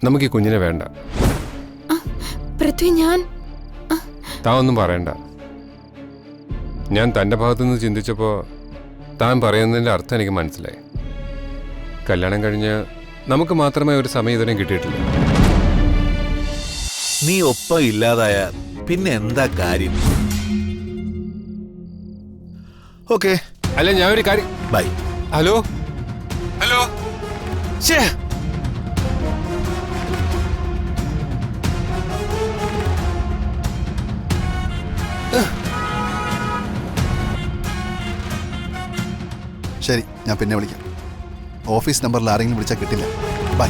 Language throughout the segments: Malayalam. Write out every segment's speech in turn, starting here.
നമുക്ക് ഈ കുഞ്ഞിനെ വേണ്ട. പൃഥ്വി, ഞാൻ താൻ ഒന്നും പറയണ്ട. ഞാൻ തൻ്റെ ഭാഗത്തുനിന്ന് ചിന്തിച്ചപ്പോൾ താൻ പറയുന്നതിൻ്റെ അർത്ഥം എനിക്ക് മനസ്സിലായി. കല്യാണം കഴിഞ്ഞ് നമുക്ക് മാത്രമേ ഒരു സമയം ഇതുവരെയും കിട്ടിയിട്ടില്ല. നീ ഒപ്പം ഇല്ലാതായ പിന്നെ എന്താ കാര്യം? ഓക്കെ, അല്ല ഞാൻ ഒരു കാര്യം. ബൈ. Hello hello. ശരി, ഞാൻ പിന്നെ വിളിക്കാം. ഓഫീസ് നമ്പറിൽ ആരെങ്കിലും വിളിച്ചാൽ കിട്ടില്ല. ബൈ.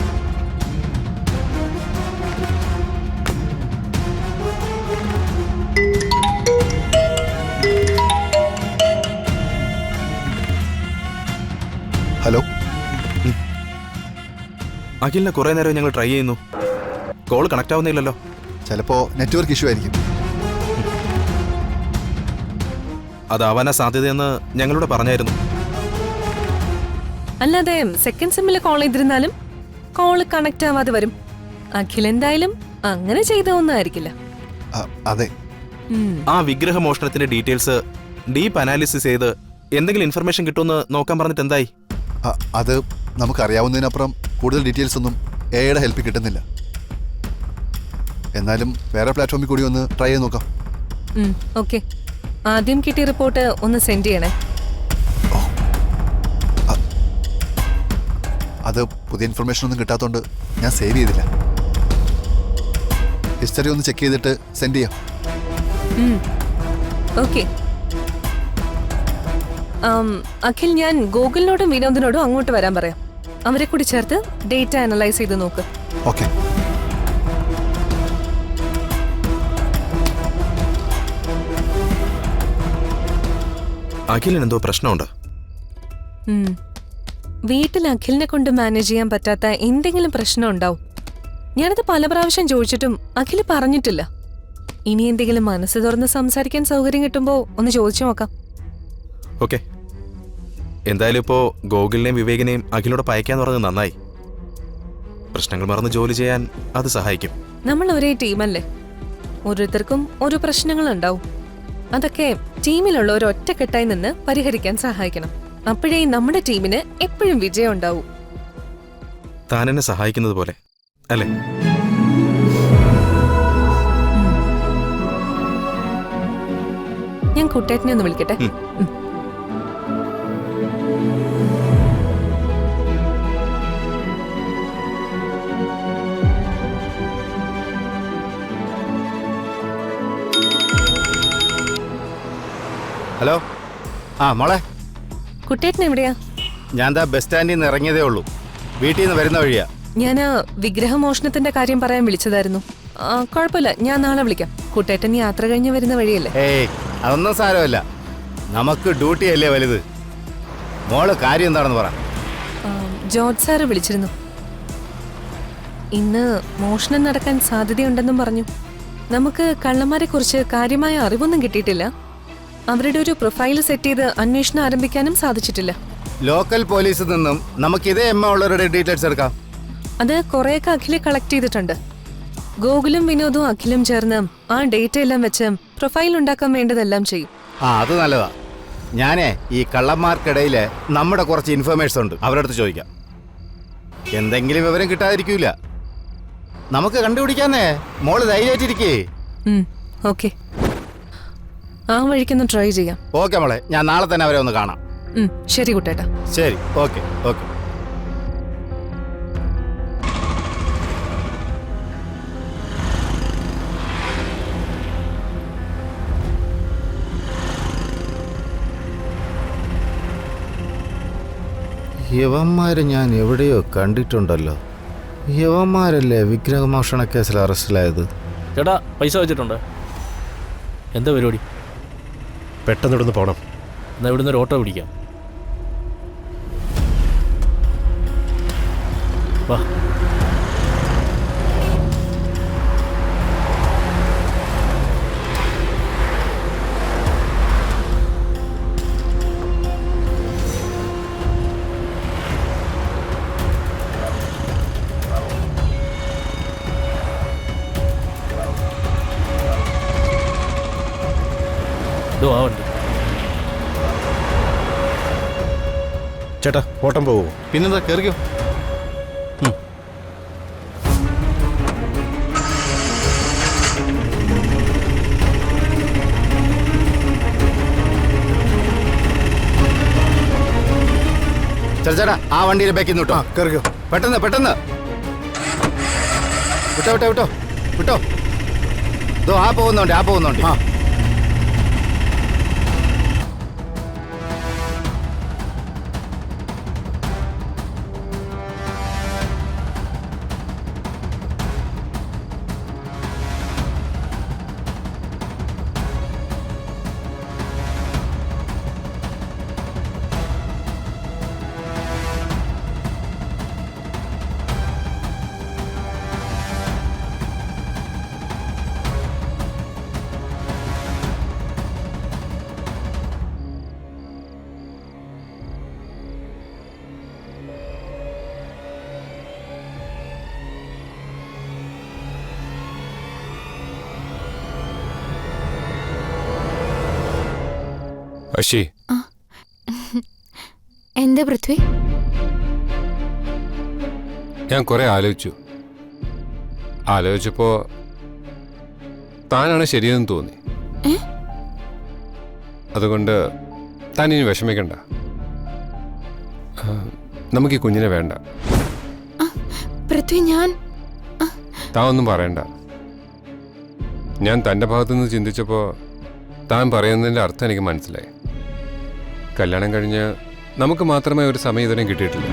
ഹലോ. അഖിലിനെ കുറെ നേരം ഞങ്ങൾ ട്രൈ ചെയ്യുന്നു. കോൾ കണക്ട് ആവുന്നില്ലല്ലോ. ചിലപ്പോൾ നെറ്റ്വർക്ക് ഇഷ്യൂ ആയിരിക്കും. അതാവാനാ സാധ്യതയെന്ന് ഞങ്ങളോട് പറഞ്ഞായിരുന്നു. അല്ലാതെ സെക്കൻഡ് സിമ്മിൽ കോൾ ചെയ്തിരുന്നാലും കോള് കണക്ട് ആവാതെ വരും. അഖിൽ എന്തായാലും അങ്ങനെ ചെയ്ത ഒന്നായിരിക്കില്ല. അതെ. ആ വിഗ്രഹ മോഷണത്തിന്റെ ഡീറ്റെയിൽസ് ഡീപ്പ് അനാലിസിസ് ചെയ്ത് എന്തെങ്കിലും ഇൻഫർമേഷൻ കിട്ടുമെന്ന് നോക്കാൻ പറഞ്ഞിട്ട് എന്തായി? അത് നമുക്കറിയാവുന്നതിനപ്പുറം കൂടുതൽ ഡീറ്റെയിൽസ് ഒന്നും എയുടെ ഹെൽപ്പ് കിട്ടുന്നില്ല. എന്നാലും വേറെ പ്ലാറ്റ്ഫോമിൽ കൂടി ഒന്ന് ട്രൈ ചെയ്ത് നോക്കാം. ഓക്കെ, ആദ്യം കിട്ടിയ റിപ്പോർട്ട് ഒന്ന് സെൻഡ് ചെയ്യണേ. അത് പുതിയ ഇൻഫർമേഷൻ ഒന്നും കിട്ടാത്തതുകൊണ്ട് ഞാൻ സേവ് ചെയ്തില്ല. ഹിസ്റ്ററി ഒന്ന് ചെക്ക് ചെയ്തിട്ട് സെൻഡ് ചെയ്യാം. ഓക്കെ. അഖിൽ, ഞാൻ ഗൂഗിളിനോടും വിനോദിനോടും അങ്ങോട്ട് വരാൻ പറയാം. അവരെ കൂടി ചേർത്ത് ഡേറ്റ അനലൈസ് ചെയ്ത് നോക്ക്. ഓക്കെ. അഖിലിന് എന്തോ പ്രശ്നമുണ്ട്. വീട്ടിൽ അഖിലിനെ കൊണ്ട് മാനേജ് ചെയ്യാൻ പറ്റാത്ത എന്തെങ്കിലും പ്രശ്നം ഉണ്ടാവും. ഞാനത് പല പ്രാവശ്യം ചോദിച്ചിട്ടും അഖില് പറഞ്ഞിട്ടില്ല. ഇനി എന്തെങ്കിലും മനസ്സ് തുറന്ന് സംസാരിക്കാൻ സൗകര്യം കിട്ടുമ്പോ ഒന്ന് ചോദിച്ചു നോക്കാം. ഓക്കെ, എന്തായാലും ഇപ്പോ ഗോകുലിനെയും വിവേകിനെയും അഖിലോട് പയക്കാന്ന് പറഞ്ഞത് നന്നായി. പ്രശ്നങ്ങൾ മറന്ന് ജോലി ചെയ്യാൻ അത് സഹായിക്കും. നമ്മൾ ഒരേ ടീമല്ലേ, ഓരോരുത്തർക്കും ഓരോ പ്രശ്നങ്ങൾ ഉണ്ടാവും. അതൊക്കെ ടീമിലുള്ള ഒരു ഒറ്റക്കെട്ടായി നിന്ന് പരിഹരിക്കാൻ സഹായിക്കണം. അപ്പോഴേ നമ്മുടെ ടീമിന് എപ്പോഴും വിജയം ഉണ്ടാവും. താൻ എന്നെ സഹായിക്കുന്നത് പോലെ അല്ലേ? ഞാൻ കുട്ടേട്ടനെ ഒന്ന് വിളിക്കട്ടെ. ഹലോ. മോളെ, കുട്ടേട്ടൻ എവിടെയാ? ഞാൻ ദാ ബസ് സ്റ്റാൻഡിൽ നിന്ന് ഇറങ്ങിയതേ ഉള്ളൂ. വീട്ടിൽ നിന്ന് വരുന്ന വഴിയാ. ഞാൻ വിഗ്രഹമോഷണത്തിന്റെ കാര്യം പറയാൻ വിളിച്ചതായിരുന്നു. കുഴപ്പമില്ല, ഞാൻ നാളെ വിളിക്കാം. കുട്ടേട്ടൻ യാത്ര കഴിഞ്ഞ് വരുന്ന വഴിയല്ലേ? ഏയ്, അതൊന്നും സാരമല്ല. നമുക്ക് ഡ്യൂട്ടി അല്ലേ വലുത്. മോള് കാര്യം എന്താണെന്ന് പറ. ജോർജ് സാറ് വിളിച്ചിരുന്നു. ഇന്ന് മോഷണം നടക്കാൻ സാധ്യതയുണ്ടെന്നും പറഞ്ഞു. നമുക്ക് കള്ളന്മാരെ കുറിച്ച് കാര്യമായ അറിവൊന്നും കിട്ടിയിട്ടില്ല. അവരുടെ ഒരു പ്രൊഫൈൽ സെറ്റ് ചെയ്ത് അന്വേഷണം ആരംഭിക്കാനും സാധിച്ചിട്ടില്ല. ലോക്കൽ പോലീസിൽ നിന്നും നമുക്ക് ഇതേ ഉള്ളവരുടെ ഡീറ്റെയിൽസ് എടുക്കാം. അത് കുറെയൊക്കെ അഖിലെ കളക്ട് ചെയ്തിട്ടുണ്ട്. ഗോകുലും വിനോദും അഖിലും ചേർന്ന് ആ ഡേറ്റ എല്ലാം വെച്ച് പ്രൊഫൈൽ ഉണ്ടാക്കാൻ വേണ്ടതെല്ലാം ചെയ്യും. അത് നല്ലതാ. ഞാനേ ഈ കള്ളന്മാർക്കിടയിൽ നമ്മുടെ കുറച്ച് ഇൻഫർമേഷൻ ഉണ്ട്, അവരുടെ അടുത്ത് ചോദിക്കാം. എന്തെങ്കിലും വിവരം കിട്ടാതിരിക്കൂല. നമുക്ക് കണ്ടുപിടിക്കാന്നേ. മോള് ധൈര്യമായിട്ടിരിക്കേ. ഓക്കെ, ആ വഴിക്കൊന്ന് ട്രൈ ചെയ്യാം. ഓക്കെ മോളെ, ഞാൻ നാളെ തന്നെ അവരെ ഒന്ന് കാണാം. ശരി കുട്ടേട്ടാ. ശരി, ഓക്കെ ഓക്കെ. യവന്മാരെ ഞാൻ എവിടെയോ കണ്ടിട്ടുണ്ടല്ലോ. യവന്മാരല്ലേ വിഗ്രഹമോഷണ കേസിൽ അറസ്റ്റിലായത്? ചേട്ടാ, പൈസ വെച്ചിട്ടുണ്ട്. എന്താ പരിപാടി? പെട്ടെന്ന് ഇവിടുന്ന് പോകണം. എന്നാൽ ഇവിടുന്ന് ഒരു ഓട്ടോ പിടിക്കാം. വാ. ആ വണ്ടി. ചേട്ടാ ഓട്ടം പോവോ? പിന്നെന്താ, കയറിക്കോ. ചേട്ടാ ആ വണ്ടിയിൽ ബാക്കിൽ നിന്ന് വിട്ടോ. കയറിക്കോ. പെട്ടെന്ന് പെട്ടെന്ന് വിട്ടോ വിട്ടോ വിട്ടോ വിട്ടോ. ഇതോ ആ പോകുന്നുണ്ട്. അശി, എന്താ പൃഥ്വി? ഞാൻ കുറെ ആലോചിച്ചപ്പോ താനാണ് ശരിയെന്ന് തോന്നി. അതുകൊണ്ട് താൻ ഇനി വിഷമിക്കണ്ട. നമുക്ക് ഈ കുഞ്ഞിനെ വേണ്ട. പൃഥ്വി, താൻ ഒന്നും പറയണ്ട. ഞാൻ തൻ്റെ ഭാഗത്തുനിന്ന് ചിന്തിച്ചപ്പോ താൻ പറയുന്നതിൻ്റെ അർത്ഥം എനിക്ക് മനസ്സിലായി. കല്യാണം കഴിഞ്ഞ് നമുക്ക് മാത്രമേ ഒരു സമയം ഇതിനും കിട്ടിയിട്ടില്ല.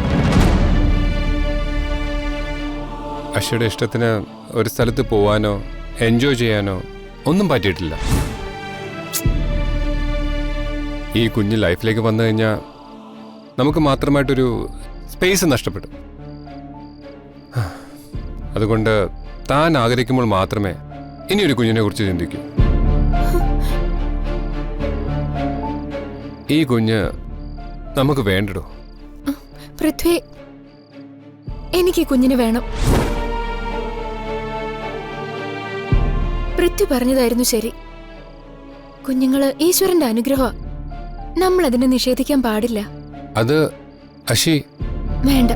അശ്വയുടെ ഇഷ്ടത്തിന് ഒരു സ്ഥലത്ത് പോവാനോ എൻജോയ് ചെയ്യാനോ ഒന്നും പറ്റിയിട്ടില്ല. ഈ കുഞ്ഞ് ലൈഫിലേക്ക് വന്നു കഴിഞ്ഞാൽ നമുക്ക് മാത്രമായിട്ടൊരു സ്പേസ് നഷ്ടപ്പെടും. അതുകൊണ്ട് താൻ ആഗ്രഹിക്കുമ്പോൾ മാത്രമേ ഇനിയൊരു കുഞ്ഞിനെ കുറിച്ച് ചിന്തിക്കൂ. ഈ കുഞ്ഞ് നമുക്ക് വേണ്ടടോ. പൃഥ്വി, എനിക്ക് കുഞ്ഞിന് വേണം. പൃഥ്വി പറഞ്ഞതായിരുന്നു ശരി. കുഞ്ഞുങ്ങള് ഈശ്വരന്റെ അനുഗ്രഹം. നമ്മൾ അതിനെ നിഷേധിക്കാൻ പാടില്ല. അത് അശി, വേണ്ട.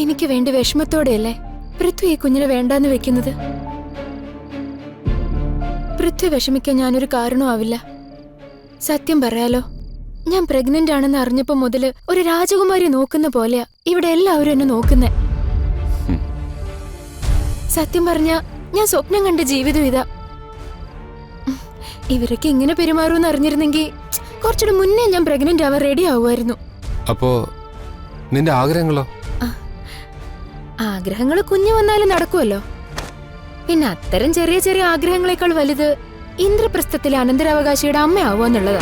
എനിക്ക് വേണ്ടി വിഷമത്തോടെയല്ലേ പൃഥ്വി ഈ കുഞ്ഞിനെ വേണ്ടാന്ന് വെക്കുന്നത്. പൃഥ്വി വിഷമിക്കാൻ ഞാനൊരു കാരണമാവില്ല. സത്യം പറയാലോ, ഞാൻ പ്രഗ്നന്റ് ആണെന്ന് അറിഞ്ഞപ്പോ മുതല് ഒരു രാജകുമാരി നോക്കുന്ന പോലെയാ ഇവിടെ എല്ലാവരും എന്നെ നോക്കുന്നേ. സത്യം പറഞ്ഞ ഞാൻ സ്വപ്നം കണ്ട ജീവിതം ഇതാ. ഇവരൊക്കെ ഇങ്ങനെ പെരുമാറുമെന്ന് അറിഞ്ഞിരുന്നെങ്കിൽ കുറച്ചുകൂടെ മുന്നേ ഞാൻ പ്രഗ്നന്റ് ആവാൻ റെഡി ആവുമായിരുന്നു. അപ്പോ നിന്റെ ആഗ്രഹങ്ങളോ? ആഗ്രഹങ്ങൾ കുഞ്ഞു വന്നാലും നടക്കുമല്ലോ. പിന്നെ അത്തരം ചെറിയ ചെറിയ ആഗ്രഹങ്ങളെക്കാൾ വലുത് ഇന്ദ്രപ്രസ്ഥത്തിലെ അനന്തരാവകാശിയുടെ അമ്മയാവുക എന്നുള്ളതാ.